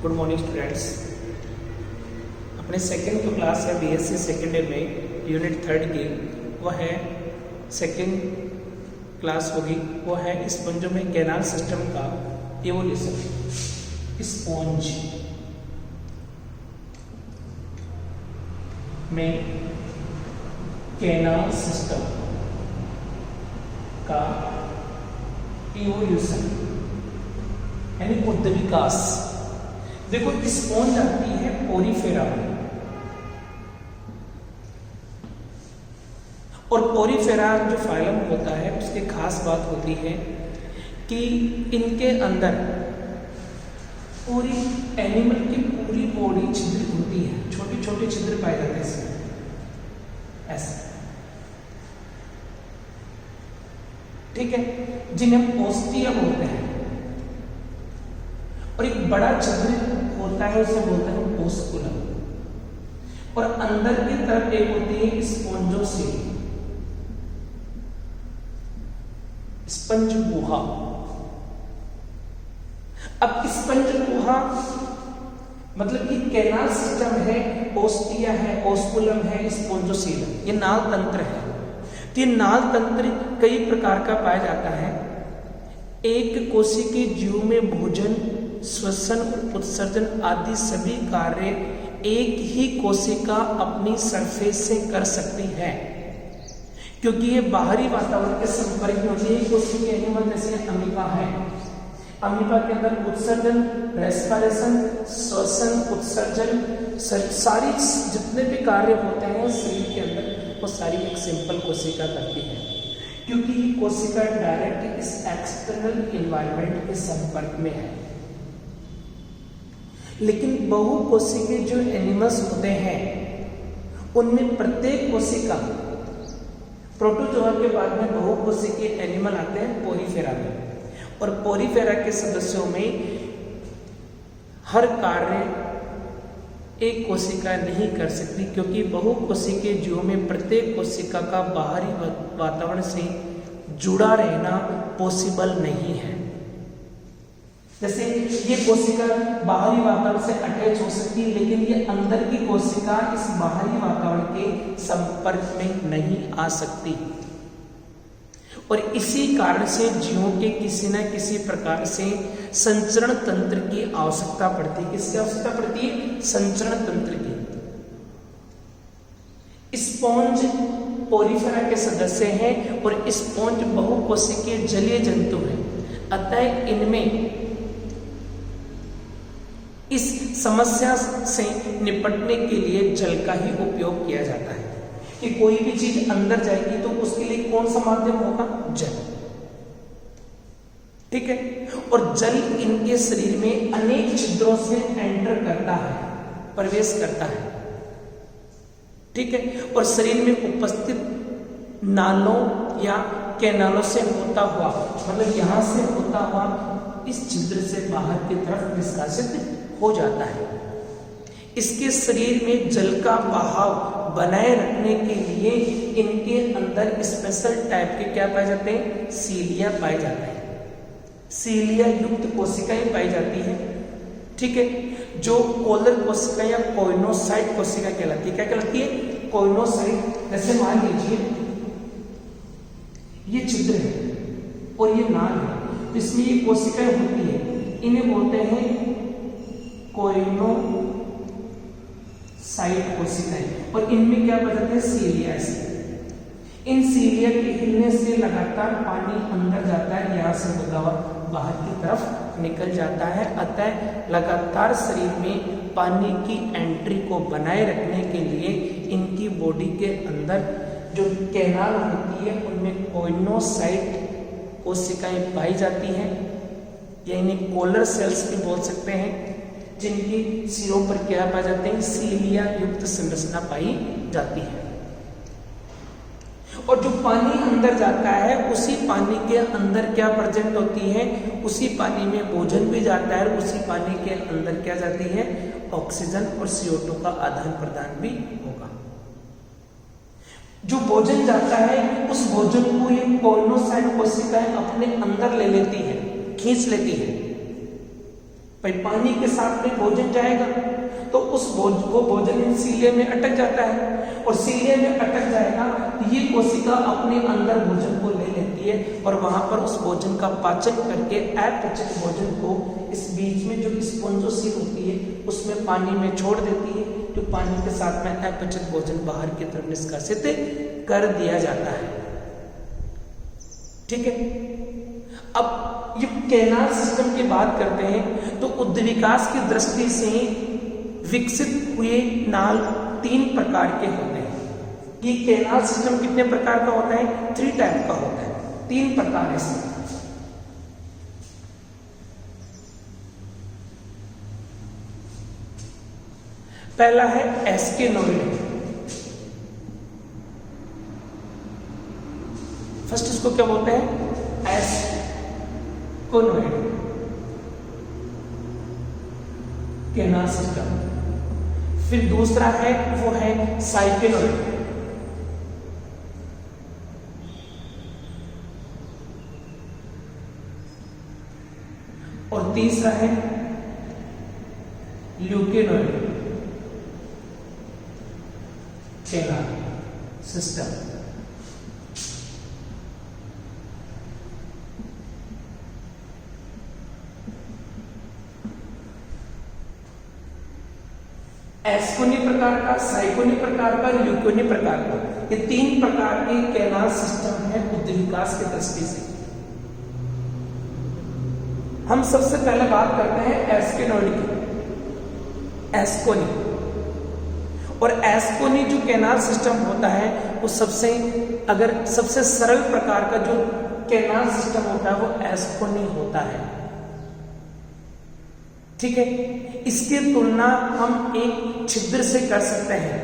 Good morning students. अपने second जो class है बीएससी सेकेंड ईयर में यूनिट 3 की वो है सेकेंड क्लास होगी, वो है स्पंजों में कैनाल सिस्टम का इवोल्यूशन। स्पंज में कैनाल सिस्टम का इवोल्यूशन यानी बुद्ध विकास। देखो स्पॉन्ज आती है पोरीफेरा में, और पोरीफेरा जो फाइलम होता है उसकी खास बात होती है कि इनके अंदर पूरी एनिमल की पूरी बॉडी छिद्रित होती है, छोटे छोटे छिद्र पाए जाते हैं इसमें ऐसे, ठीक है, जिन्हें ओस्टिया बोलते हैं। और एक बड़ा छिद्र होता है उसे बोलते हैं ओस्कुलम, और अंदर की तरफ एक होती है स्पॉन्जोसील, स्पंज गुहा। अब स्पंज गुहा मतलब कि कैनाल सिस्टम है, ओस्टिया है, ओस्कुलम है, स्पॉन्जोसील, ये नाल तंत्र है। तो ये नाल तंत्र कई प्रकार का पाया जाता है। एक कोशिकीय जीव में भोजन, श्वसन और उत्सर्जन आदि सभी कार्य एक ही कोशिका अपनी सरफेस से कर सकती है, क्योंकि ये बाहरी वातावरण के संपर्क में होती है। कोशिकीय एनिमल जैसे अमीबा है, अमीबा के अंदर उत्सर्जन, रेस्पिरेशन, श्वसन, उत्सर्जन, सारी जितने भी कार्य होते हैं शरीर के अंदर वो सारी एक सिंपल कोशिका करती है, क्योंकि ये कोशिका डायरेक्ट इस एक्सटर्नल एनवायरनमेंट के संपर्क में है। लेकिन बहुकोशिकीय जो एनिमल्स होते हैं उनमें प्रत्येक कोशिका, प्रोटोजोआ के बाद में बहुकोशिकीय एनिमल आते हैं पोरीफेरा में, और पोरीफेरा के सदस्यों में हर कार्य एक कोशिका नहीं कर सकती, क्योंकि बहुकोशिकीय जीवों में प्रत्येक कोशिका का बाहरी वातावरण से जुड़ा रहना पॉसिबल नहीं है। जैसे ये कोशिका बाहरी वातावरण से अटैच हो सकती है, लेकिन ये अंदर की कोशिका इस बाहरी वातावरण के संपर्क में नहीं आ सकती, और इसी कारण से जीवों के किसी न किसी प्रकार से संचरण तंत्र की आवश्यकता पड़ती है। किसकी आवश्यकता पड़ती है? संचरण तंत्र की। स्पॉन्ज पोरीफेरा के सदस्य हैं, और स्पॉन्ज बहुकोशिकीय जलीय जंतु हैं, अतः इनमें इस समस्या से निपटने के लिए जल का ही उपयोग किया जाता है कि कोई भी चीज अंदर जाएगी तो उसके लिए कौन सा माध्यम होगा? जल, ठीक है। और जल इनके शरीर में अनेक छिद्रों से एंटर करता है, प्रवेश करता है, ठीक है, और शरीर में उपस्थित नालों या कैनालों से होता हुआ, मतलब यहां से होता हुआ इस छिद्र से बाहर की तरफ निष्कासित हो जाता है। इसके शरीर में जल का बहाव बनाए रखने के लिए इनके अंदर स्पेशल टाइप के क्या पाए जाते हैं? सीलिया पाए जाते हैं, सीलिया युक्त कोशिकाएं पाई जाती हैं, ठीक है, जो कोलर कोशिका या कोइनोसाइट कोशिका कहलाती है। क्या कहलाती है? कोइनोसाइट। जैसे मान लीजिए ये छिद्र है और ये नाल है, इसमें ये कोशिकाएं होती है, इन्हें बोलते हैं कोइनोसाइट कोशिकाएं, और इनमें क्या बदलते हैं? सीलिया। इन सीलिया के हिलने से लगातार पानी अंदर जाता है, यहाँ से होता हुआ बाहर की तरफ निकल जाता है, अतः लगातार शरीर में पानी की एंट्री को बनाए रखने के लिए इनकी बॉडी के अंदर जो कैनाल होती है उनमें कोइनोसाइट कोशिकाएं पाई जाती हैं, या इन्हें कोलर सेल्स भी बोल सकते हैं, जिनकी सिरों पर क्या पाए जाते हैं? सीलिया युक्त संरचना पाई जाती है। और जो पानी अंदर जाता है उसी पानी के अंदर क्या प्रेजेंट होती है? उसी पानी में भोजन भी जाता है, उसी पानी के अंदर क्या जाती है? ऑक्सीजन और CO2 का आदान प्रदान भी होगा। जो भोजन जाता है उस भोजन को ये कोइनोसाइट कोशिकाएं अपने अंदर ले लेती है, खींच लेती है, भाई पानी के साथ में भोजन जाएगा तो वो भोजन सीलिया में अटक जाता है, और सीलिया में अटक जाएगा तो ये कोशिका अपने अंदर भोजन को ले लेती है और वहां पर उस भोजन का पाचन करके अपचित भोजन को इस बीच में जो स्पॉन्जोसील होती है उसमें पानी में छोड़ देती है, जो पानी के साथ में अपचित भोजन बाहर की तरफ निष्कासित कर दिया जाता है। ठीक है। अब ये कैनाल सिस्टम की बात करते हैं तो उद्विकास की दृष्टि से विकसित हुए नाल 3 प्रकार के होते हैं। ये कैनाल सिस्टम कितने प्रकार का होता है? 3 टाइप का होता है, 3 प्रकार है। पहला है एस्केनोइड। फर्स्ट इसको क्या बोलते हैं? एस्केनोइड कैनाल सिस्टम। फिर दूसरा है वो है साइकेनोइड, और तीसरा है ल्यूकेनोइड कैनाल सिस्टम। एस्कोनी प्रकार का, साइकोनी प्रकार का, ल्यूकोनी प्रकार का, ये 3 प्रकार के कैनाल सिस्टम है उद्विकास की दृष्टि से। हम सबसे पहले बात करते हैं एस्केनोइड की, एस्कोनी। और एस्कोनी जो कैनाल सिस्टम होता है वो सबसे सरल प्रकार का जो कैनाल सिस्टम होता है वो एस्कोनी होता है। ठीक है। इसकी तुलना हम एक छिद्र से कर सकते हैं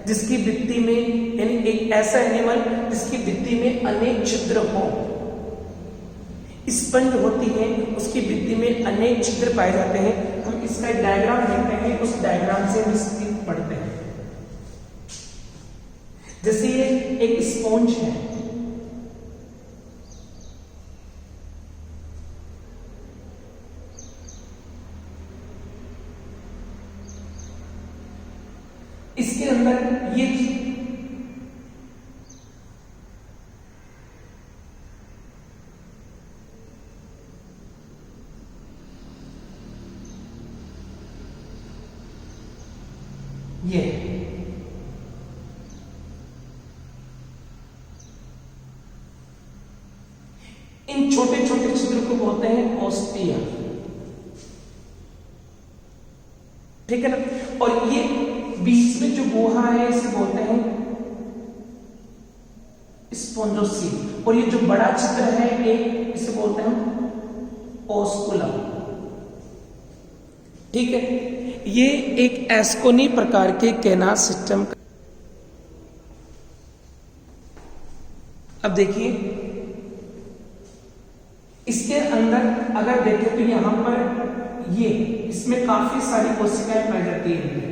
जिसकी भित्ति में, यानी एक ऐसा एनिमल जिसकी भित्ति में अनेक छिद्र हो, स्पंज होती है, उसकी भित्ति में अनेक छिद्र पाए जाते हैं। हम इसका एक डायग्राम देखते हैं, उस डायग्राम से हम इसकी पढ़ते हैं। जैसे ये एक स्पॉन्ज है, इसके अंदर ये इन छोटे छोटे छिद्र को बोलते हैं ओस्टिया। ठीक है ना। और ये बीच में जो गुहा है इसे बोलते हैं स्पॉन्जोसील, और ये जो बड़ा छिद्र है एक, इसे बोलते हैं ओस्कुलम। ठीक है। ये एक एस्कोनी प्रकार के कैनाल सिस्टम का। अब देखिए इसके अंदर अगर देखें तो यहां पर ये, इसमें काफी सारी कोशिकाएं पाई जाती हैं,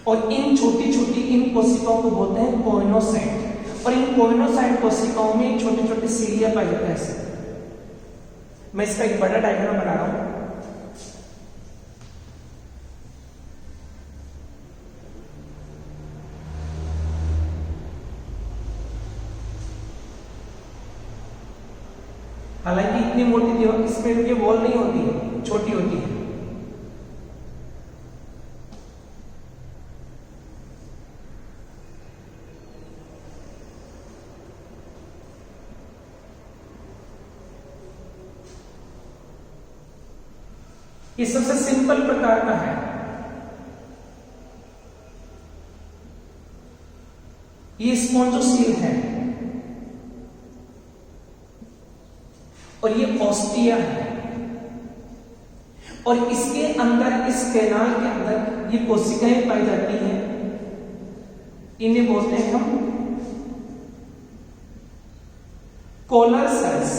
और इन छोटी छोटी इन कोशिकाओं को बोलते हैं कोइनोसाइट। और इन कोइनोसाइट कोशिकाओं में छोटे छोटे सीलिया पाए जाते हैं। मैं इसका एक बड़ा डायग्राम बना रहा हूं। हालांकि इतनी मोटी दीवार इसमें ये वॉल नहीं होती है, छोटी होती है। ये सबसे सिंपल प्रकार का है। ये स्पॉन्जोसील है और ये ओस्टिया है, और इसके अंदर, इस कैनाल के अंदर ये कोशिकाएं पाई जाती हैं। इन्हें बोलते हैं हम कोलर सेल्स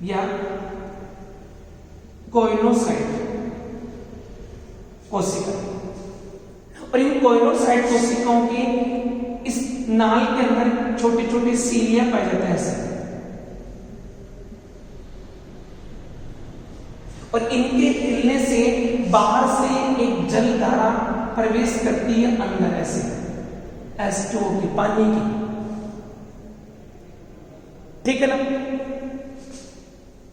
या कोइनोसाइट कोशिका। और इन कोइनोसाइट कोशिकाओं के इस नाल के अंदर छोटे छोटे सीलिया पाए जाते हैं। और इनके हिलने से बाहर से एक जल धारा प्रवेश करती है अंदर, ऐसे H2O की, पानी की, ठीक है ना,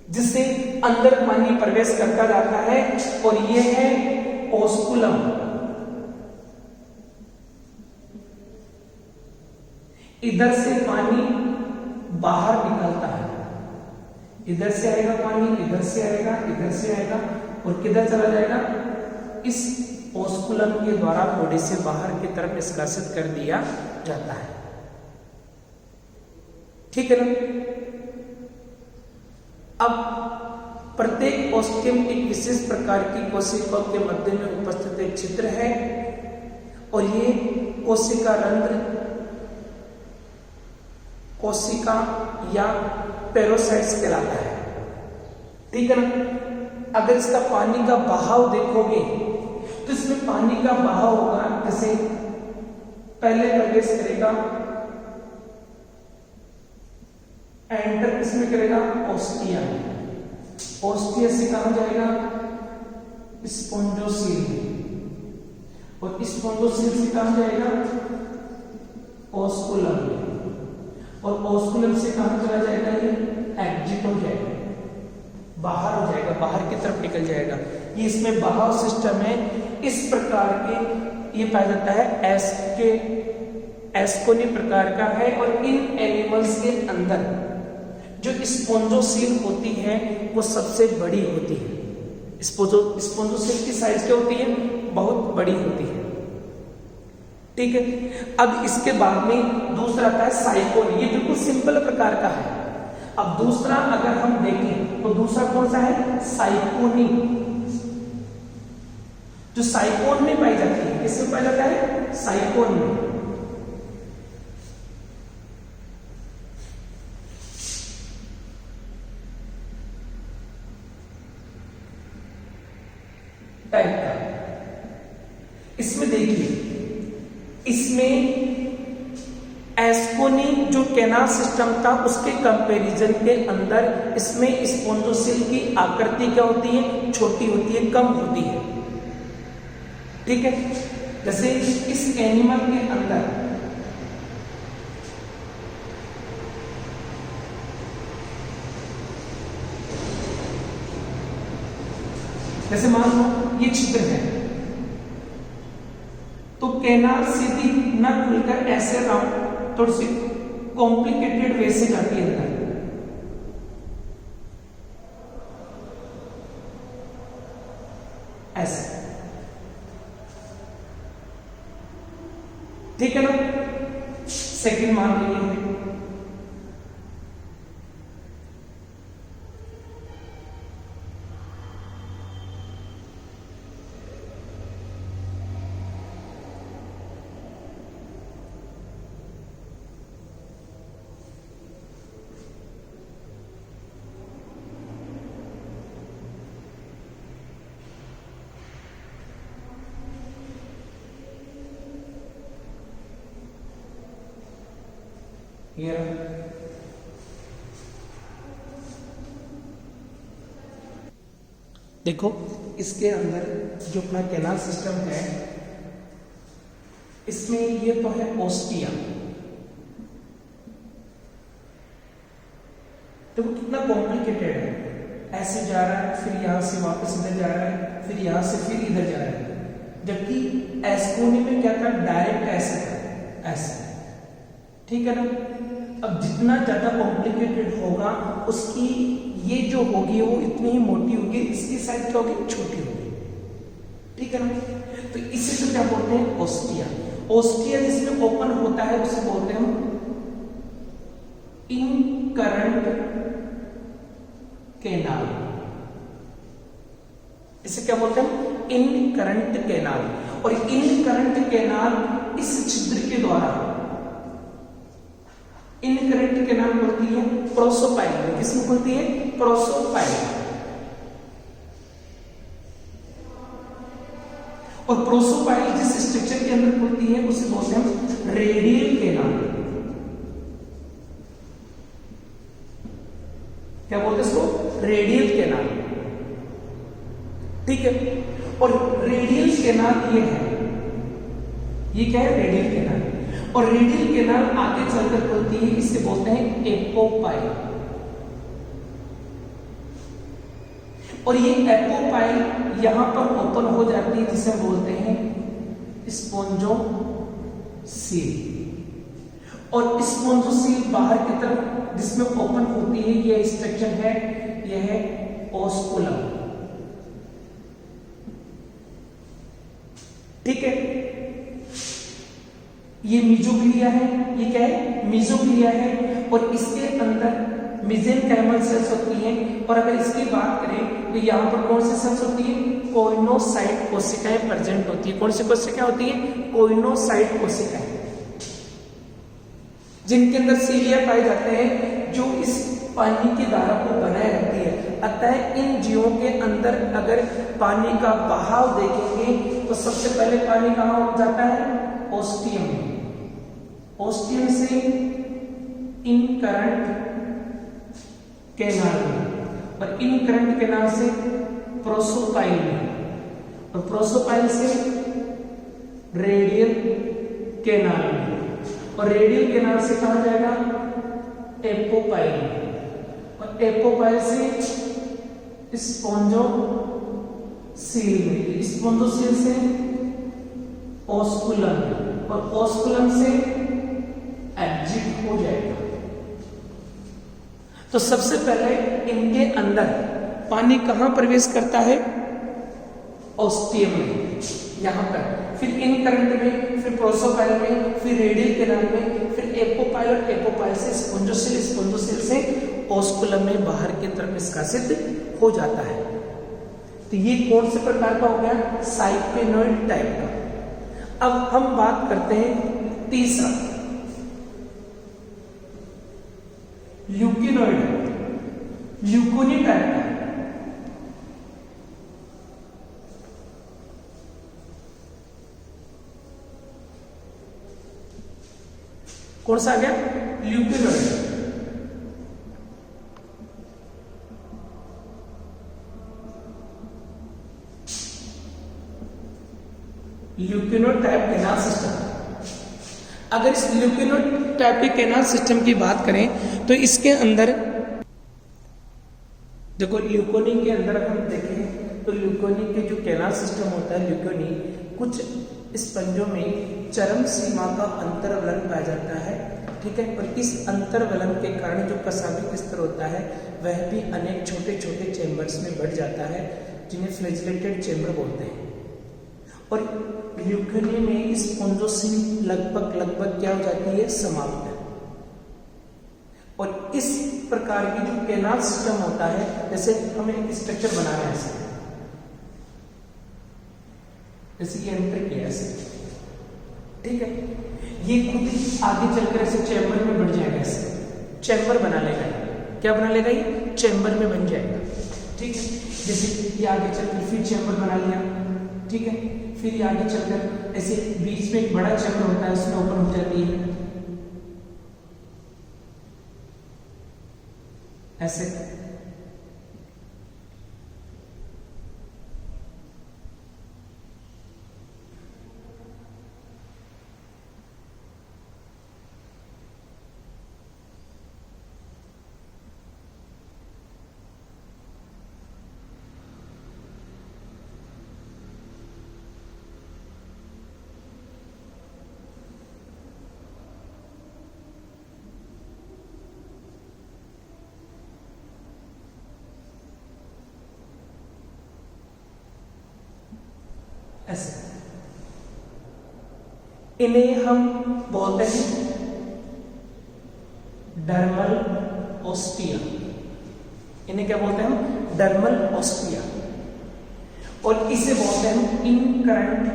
जिससे अंदर पानी प्रवेश करता जाता है और यह है ओस्कुलम। इधर से पानी बाहर निकलता है, इधर से आएगा पानी, इधर से आएगा, इधर से आएगा और किधर चला जाएगा, इस ओस्कुलम के द्वारा बॉडी से बाहर की तरफ निष्कासित कर दिया जाता है, ठीक है ना। अब प्रत्येक ओस्टियम एक विशेष प्रकार की कोशिकाओं के मध्य में उपस्थित एक छिद्र है और ये कोशिका रंध्र, कोशिका या पेरोसाइट्स कहलाता है, ठीक है ना। अगर इसका पानी का बहाव देखोगे तो इसमें पानी का बहाव होगा, जैसे पहले प्रवेश करेगा, एंटर किसमें करेगा, ओस्टिया, ओस्टिया से कहां जाएगा, स्पोंजोसील, और स्पोंजोसील से कहां जाएगा, ओस्कुलम, और ओस्कुलम से कहां चला जाएगा, ये एग्जिट हो जाएगा, बाहर हो जाएगा, बाहर की तरफ निकल जाएगा। ये इसमें बहाव सिस्टम है, इस प्रकार के ये पाया जाता है, एस्कोनी प्रकार का है। और इन एनिमल्स के अंदर जो स्पोंजोसील होती है वो सबसे बड़ी होती है। स्पोंजोसील की साइज क्या होती है, बहुत बड़ी होती है, ठीक है। अब इसके बाद में दूसरा आता है साइकोनी, ये बिल्कुल सिंपल प्रकार का है। अब दूसरा अगर हम देखें तो दूसरा कौन सा है, साइकोनी, जो साइकोन में पाई जाती है। किसमें पाया जाता है, साइकोन में। टाइप का इसमें देखिए, इसमें एस्कोनी जो कैनाल सिस्टम था उसके कंपैरिजन के अंदर इसमें स्पोंजोसील की आकृति क्या होती है, छोटी होती है, कम होती है, ठीक है। जैसे इस एनिमल के अंदर जैसे मान लो ये छिद्र है तो कैनाल सीधी न खुलकर ऐसे राउंड थोड़ी सी कॉम्प्लिकेटेड वे से जाती है अंदर, ऐसे, ठीक है ना। सेकंड मान लीजिए, ये देखो इसके अंदर जो अपना कैनाल सिस्टम है इसमें ये तो है ओस्टिया, देखो कितना कॉम्प्लिकेटेड है, ऐसे जा रहा है फिर यहां से वापस इधर जा रहा है फिर यहां से फिर इधर जा रहा है, जबकि एस्कोनी में क्या था, डायरेक्ट ऐसे था, ऐसे, ठीक है ना। अब जितना ज्यादा कॉम्प्लिकेटेड होगा उसकी ये जो होगी वो इतनी ही मोटी होगी, इसकी साइज क्या होगी, छोटी होगी, ठीक है ना। तो इसी से क्या बोलते हैं, ओस्टिया। ओस्टिया जिसमें ओपन होता है उसे बोलते हैं इनकरंट कैनाल, इसे क्या बोलते हैं, इनकरंट कैनाल। और इनकरंट कैनाल इस छिद्र के द्वारा, इनकरंट कैनाल खुलती है प्रोसोपाइल, किसमें खुलती है, प्रोसोपाइल। और प्रोसोपाइल जिस स्ट्रक्चर के अंदर खुलती है उसे बोलते हैं रेडियल कैनाल। क्या बोलते हैं इसको, रेडियल कैनाल। ठीक है। और रेडियल कैनाल ये है, ये क्या है? Radial canal. और रेडियल कैनाल आगे चलकर होती है, इसे बोलते हैं एपोपाइल। और ये एपोपाइल यहां पर ओपन हो जाती है, जिसे बोलते हैं स्पोंजोसील। और स्पोंजोसील बाहर की तरफ जिसमें ओपन होती है, ये स्ट्रक्चर है, यह है ओस्कुलम। ठीक है। ये मीजोग्लिया है, ये क्या है? मीजोग्लिया है। और इसके अंदर मेसेनकाइमल सेल्स होती हैं। और अगर इसकी बात करें तो यहां पर कौन सी सेल्स होती है? कोइनोसाइट कोशिकाएं प्रेजेंट होती है। कौन सी कोशिकाएं होती है? कोइनोसाइट कोशिकाएं, जिनके अंदर सीलिया पाए जाते हैं, जो इस पानी की धारा को बनाए रखती है। अतः इन जीवों के अंदर अगर पानी का बहाव देखेंगे तो सबसे पहले पानी कहां जाता है? ओस्टियम में। ओस्टियम से इन करंट कैनाल में, और इन करंट कैनाल से प्रोसोपाइल में, और प्रोसोपाइल से रेडियल कैनाल में, और रेडियल कैनाल से कहा जाएगा? एपोपाइल में, और एपोपाइल से स्पोंजोसील में, स्पोंजोसील से ओस्कुलम, और ओस्कुलम से एग्जिट हो जाएगा। तो सबसे पहले इनके अंदर पानी कहां प्रवेश करता है? ओस्टियम में, यहां पर, फिर इन करंट में, फिर प्रोसोपाइल में, फिर रेडियल कैनाल में, फिर एपोपाइल, और एपोपाइल से स्पोंजोसील, स्पोंजोसील से ओस्कुलम में बाहर की तरफ निष्कासित हो जाता है। तो ये कौन से प्रकार का हो गया? साइपेनोइड टाइप का। अब हम बात करते हैं तीसरा, ल्यूकिनोइड, ल्यूकोनी टाइप का। कौन सा आ गया? ल्यूकिनोइड। ल्यूकिनोइड टाइप कैनाल सिस्टम। अगर इस ल्यूकिनोइड टाइप के कैनाल सिस्टम की बात करें तो इसके अंदर देखो, ल्यूकोनी के अंदर अगर हम देखें तो ल्यूकोनी के जो कैनाल सिस्टम होता है, ल्यूकोनी, कुछ स्पंजों में चरम सीमा का अंतर्वलन पाया जाता है। ठीक है। और इस अंतर्वलन के कारण जो कसाबिक स्तर होता है वह भी अनेक छोटे छोटे चैम्बर्स में बढ़ जाता है, जिन्हें फ्लैजिलेटेड चैम्बर बोलते हैं। और ल्यूकोनी में स्पोंजोसील लगभग क्या हो जाती है? समाप्त है। और इस प्रकार की जो कैनाल सिस्टम होता है, जैसे हम एक स्ट्रक्चर बना रहे हैं, जैसे ये एंटर किया ऐसे, ठीक है, ये खुद आगे चलकर ऐसे चैम्बर में बढ़ जाएगा, ऐसे चैम्बर बना लेगा। क्या बना लेगा? ये चैम्बर में बन जाएगा। ठीक है। जैसे ये आगे चलकर फिर चैम्बर बना लिया, ठीक है, फिर ये आगे चलकर ऐसे बीच में एक बड़ा चैम्बर होता है, उसमें ओपन हो जाती है ऐसे। ऐसे इन्हें हम बोलते हैं डर्मल ओस्टिया। इन्हें क्या बोलते हैं हम? Dermal ostia. और इसे बोलते हैं हम इनकरंट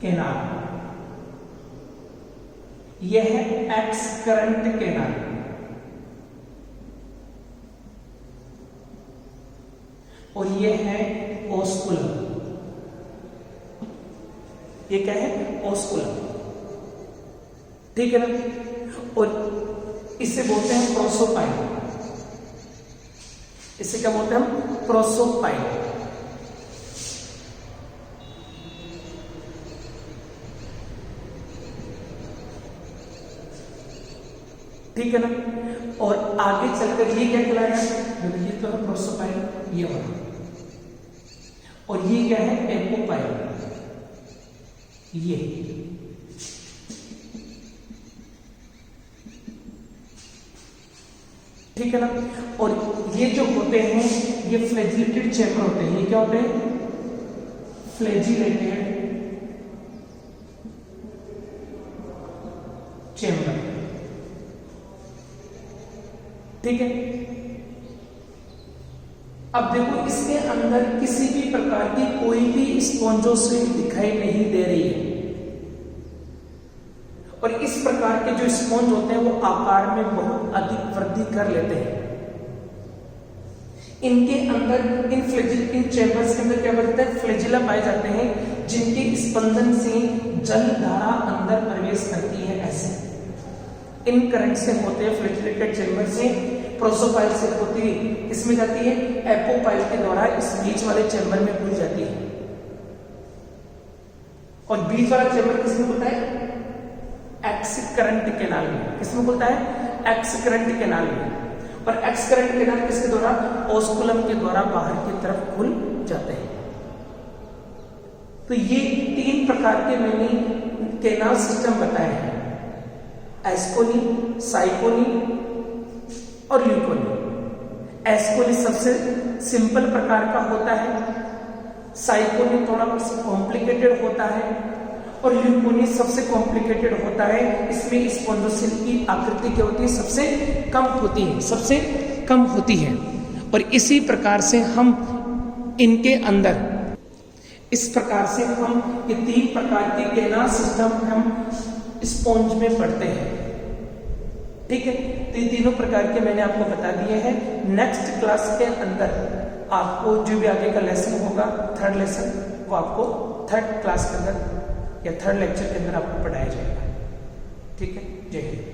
कैनाल। यह है एक्स करंट कैनाल। और ये है ओस्कुलम। ये क्या है? ओस्कुलम। ठीक है ना। और इसे बोलते हैं प्रोसोपाइल। इसे क्या बोलते हैं हम? प्रोसोपाइल। ठीक है ना। और आगे चलकर ये क्या कहलाएगा? ये तो है प्रोसोपाइल, ये वाला। और ये क्या है? एपोपाइल। ये ठीक है ना। और ये जो होते हैं ये फ्लैजिलेटेड चैम्बर होते हैं। ये क्या होते हैं? Flagellated chamber. ठीक है। अब देखो इसके अंदर किसी भी प्रकार की कोई भी स्पॉन्जोसिल दिखाई नहीं दे रही है। और इस प्रकार के जो स्पॉन्ज होते हैं वो आकार में बहुत अधिक वृद्धि कर लेते हैं। इनके अंदर इन चैम्बर्स के अंदर क्या करते हैं? फ्लैजिला पाए जाते हैं जिनके स्पंदन से जल धारा अंदर प्रवेश करती है। ऐसे इन करंट से होते हैं फ्लैजिलेटेड चैम्बर से, प्रोसोपाइल से होती है, इसमें जाती है एपोपाइल के द्वारा इस बीच वाले चैम्बर में घुल जाती है। और बीच वाला चैम्बर किसमें होता है? एक्स करंट कैनाल में। किसमें बोलता है? एक्स करंट कैनाल में। और एक्स करंट कैनाल किसके द्वारा? ऑस्कुलम के द्वारा बाहर की तरफ खुल जाते हैं। तो ये 3 प्रकार के मैंने कैनाल सिस्टम बताए हैं, एस्कोनी, साइकोनी और ल्यूकोनी। एस्कोनी सबसे सिंपल प्रकार का होता है, साइकोनी थोड़ा कॉम्प्लिकेटेड होता है और ल्यूकोनी सबसे कॉम्प्लिकेटेड होता है। इसमें स्पॉन्जोसिल की आकृति क्या होती है? सबसे कम होती है, सबसे कम होती है। और इसी प्रकार से हम इनके अंदर इस प्रकार से हम ये 3 प्रकार के कैनाल सिस्टम हम स्पॉन्ज में पढ़ते हैं। ठीक है। तो ये तीनों प्रकार के मैंने आपको बता दिए हैं। नेक्स्ट क्लास के अंदर आपको जो भी आगे का लेसन होगा, 3rd लेसन, वो आपको 3rd क्लास के अंदर या 3rd लेक्चर के अंदर आपको पढ़ाया जाएगा। ठीक है। जय हिंद।